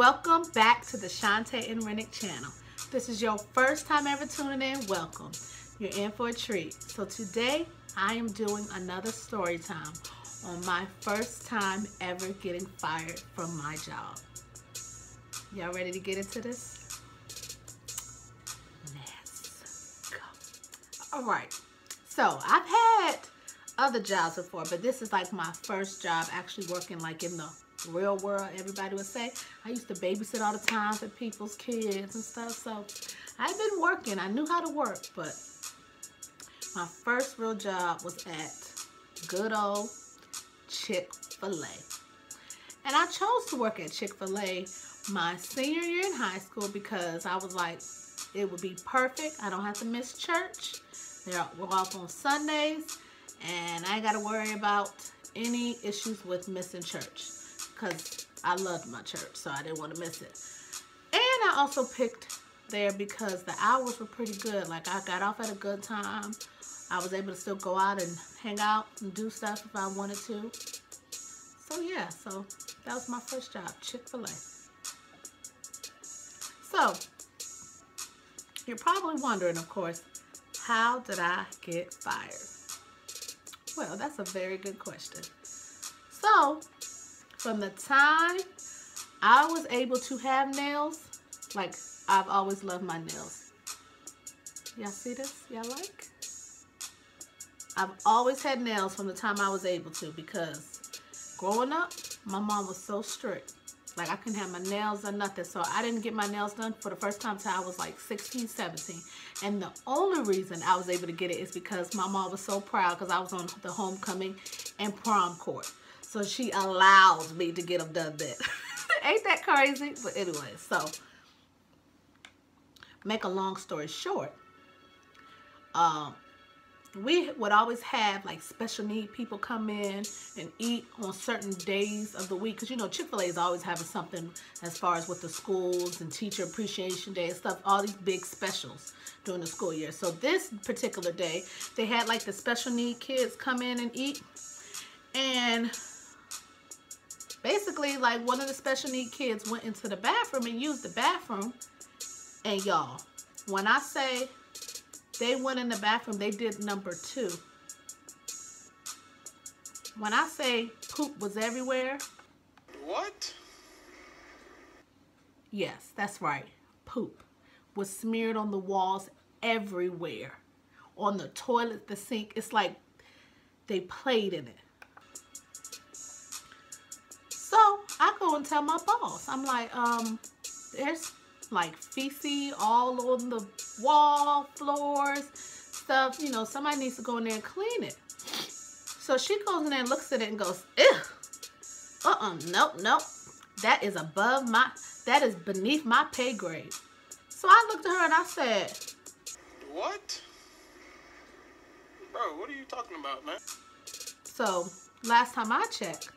Welcome back to the Shantae and Rennick channel. If this is your first time ever tuning in, welcome. You're in for a treat. So today I am doing another story time on my first time ever getting fired from my job. Y'all ready to get into this? Let's go. All right. So I've had other jobs before, but this is like my first job actually working like in the real world, everybody would say. I used to babysit all the time for people's kids and stuff, so I've been working. I knew how to work, but my first real job was at good old Chick-fil-A. And I chose to work at Chick-fil-A my senior year in high school because I was like, it would be perfect. I don't have to miss church. We're off on Sundays, and I ain't got to worry about any issues with missing church, because I loved my church, so I didn't want to miss it. And I also picked there because the hours were pretty good. Like, I got off at a good time. I was able to still go out and hang out and do stuff if I wanted to. So yeah, so that was my first job, Chick-fil-A. So, you're probably wondering, of course, how did I get fired? Well, that's a very good question. So, from the time I was able to have nails, like, I've always loved my nails. Y'all see this? Y'all like? I've always had nails from the time I was able to, because growing up, my mom was so strict. Like, I couldn't have my nails or nothing. So I didn't get my nails done for the first time until I was like 16, 17. And the only reason I was able to get it is because my mom was so proud because I was on the homecoming and prom court. So she allowed me to get them done then. Ain't that crazy? But anyway, so make a long story short, we would always have like special need people come in and eat on certain days of the week, because you know Chick-fil-A is always having something as far as with the schools and teacher appreciation day and stuff, all these big specials during the school year. So this particular day they had like the special need kids come in and eat, and basically like one of the special need kids went into the bathroom and used the bathroom, and y'all, when I say they went in the bathroom, they did number 2. When I say poop was everywhere. What? Yes, that's right. Poop was smeared on the walls everywhere. On the toilet, the sink. It's like they played in it. So I go and tell my boss. I'm like, there's like feces all on the wall, floors, stuff. You know, somebody needs to go in there and clean it. So she goes in there and looks at it and goes, ew, nope. That is that is beneath my pay grade. So I looked at her and I said, what? Bro, what are you talking about, man? So last time I checked,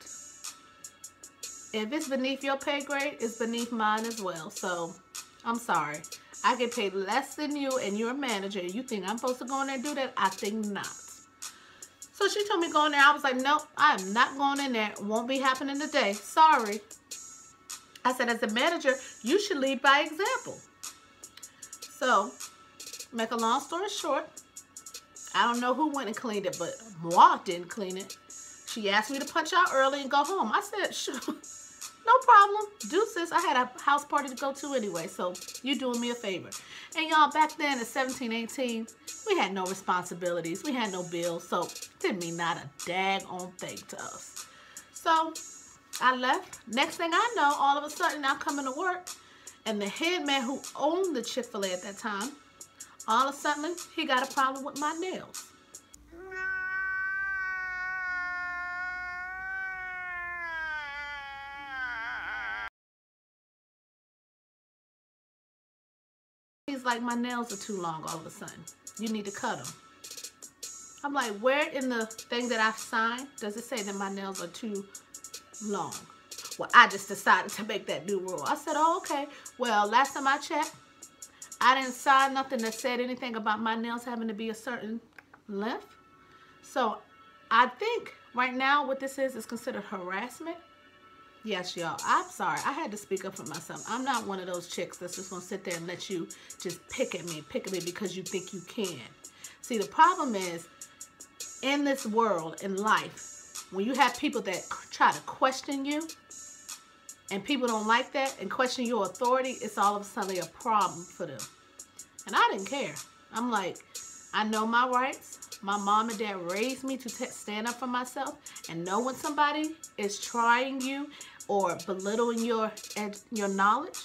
if it's beneath your pay grade, it's beneath mine as well. So I'm sorry. I get paid less than you, and you're a manager. You think I'm supposed to go in there and do that? I think not. So she told me to go in there. I was like, nope, I am not going in there. It won't be happening today. Sorry. I said, as a manager, you should lead by example. So, make a long story short, I don't know who went and cleaned it, but Moi didn't clean it. She asked me to punch out early and go home. I said, sure. No problem. Deuces. I had a house party to go to anyway, so you doing me a favor. And y'all, back then at 17, 18, we had no responsibilities. We had no bills, so it didn't mean not a daggone thing to us. So I left. Next thing I know, all of a sudden I'm coming to work, and the head man who owned the Chick-fil-A at that time, all of a sudden he got a problem with my nails. He's like, my nails are too long all of a sudden. You need to cut them. I'm like, where in the thing that I've signed does it say that my nails are too long? Well, I just decided to make that new rule. I said, oh, okay. Well, last time I checked, I didn't sign nothing that said anything about my nails having to be a certain length. So I think right now what this is considered harassment. Yes, y'all. I'm sorry. I had to speak up for myself. I'm not one of those chicks that's just going to sit there and let you just pick at me because you think you can. See, the problem is, in this world, in life, when you have people that try to question you, and people don't like that and question your authority, it's all of a sudden a problem for them. And I didn't care. I'm like, I know my rights. My mom and dad raised me to stand up for myself and know when somebody is trying you or belittling your knowledge.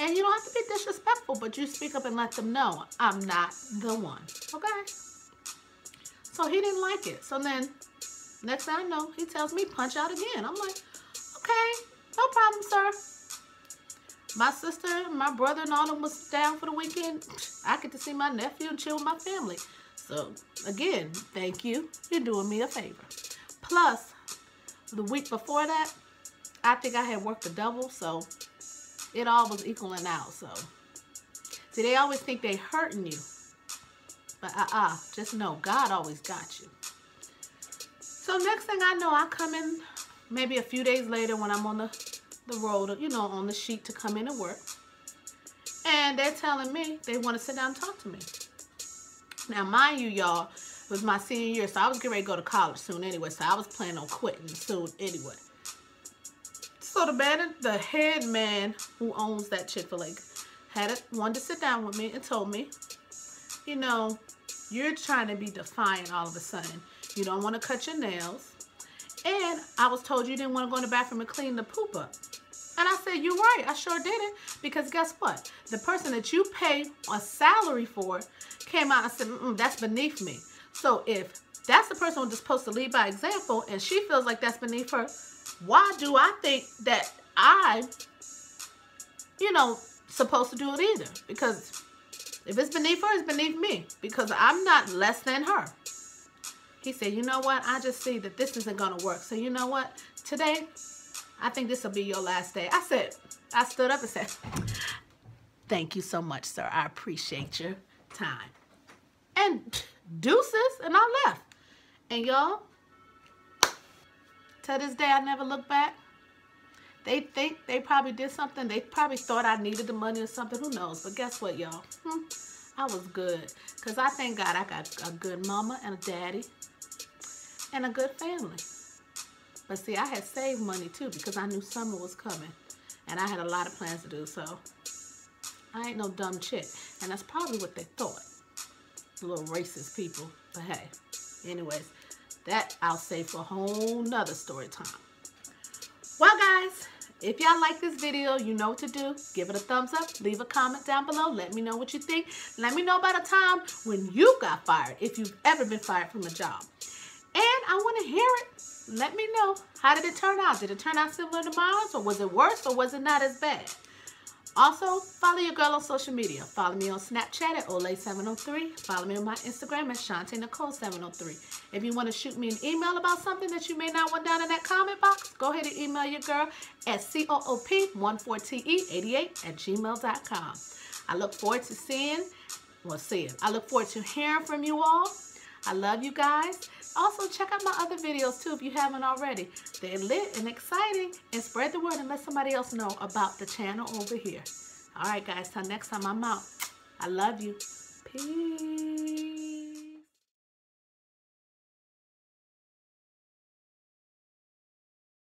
And you don't have to be disrespectful, but you speak up and let them know I'm not the one. Okay? So he didn't like it. So then, next thing I know, he tells me punch out again. I'm like, okay, no problem, sir. My sister, my brother, and all them was down for the weekend. I get to see my nephew and chill with my family. So, again, thank you. You're doing me a favor. Plus, the week before that, I think I had worked a double, so it all was equaling out. So, see, they always think they hurting you. But just know, God always got you. So, next thing I know, I come in maybe a few days later when I'm on the road, you know, on the sheet to come in and work. And they're telling me they want to sit down and talk to me. Now, mind you, y'all, it was my senior year, so I was getting ready to go to college soon anyway, so I was planning on quitting soon anyway. So the head man who owns that Chick-fil-A wanted to sit down with me and told me, you know, you're trying to be defiant all of a sudden. You don't want to cut your nails. And I was told you didn't want to go in the bathroom and clean the poop up. And I said, you're right, I sure didn't. Because guess what? The person that you pay a salary for came out and said, that's beneath me. So if that's the person who's supposed to lead by example and she feels like that's beneath her, why do I think that I'm, you know, supposed to do it either? Because if it's beneath her, it's beneath me. Because I'm not less than her. He said, you know what? I just see that this isn't going to work. So you know what? Today, I think this will be your last day. I stood up and said, thank you so much, sir. I appreciate your time. And deuces, and I left. And y'all, to this day, I never look back. They think they probably did something. They probably thought I needed the money or something. Who knows? But guess what, y'all? I was good. Because I thank God I got a good mama and a daddy and a good family. But see, I had saved money too because I knew summer was coming. And I had a lot of plans to do, so I ain't no dumb chick. And that's probably what they thought. The little racist people. But hey, anyways, that I'll save for a whole nother story time. Well, guys, if y'all like this video, you know what to do. Give it a thumbs up. Leave a comment down below. Let me know what you think. Let me know about a time when you got fired, if you've ever been fired from a job. And I want to hear it. Let me know. How did it turn out? Did it turn out similar to mine? Or was it worse? Or was it not as bad? Also, follow your girl on social media. Follow me on Snapchat at Olay703. Follow me on my Instagram at ShantaeNicole703. If you want to shoot me an email about something that you may not want down in that comment box, go ahead and email your girl at coop14te88@gmail.com. I look forward to I look forward to hearing from you all. I love you guys. Also, check out my other videos, too, if you haven't already. They're lit and exciting. And spread the word and let somebody else know about the channel over here. All right, guys. Till next time, I'm out. I love you. Peace.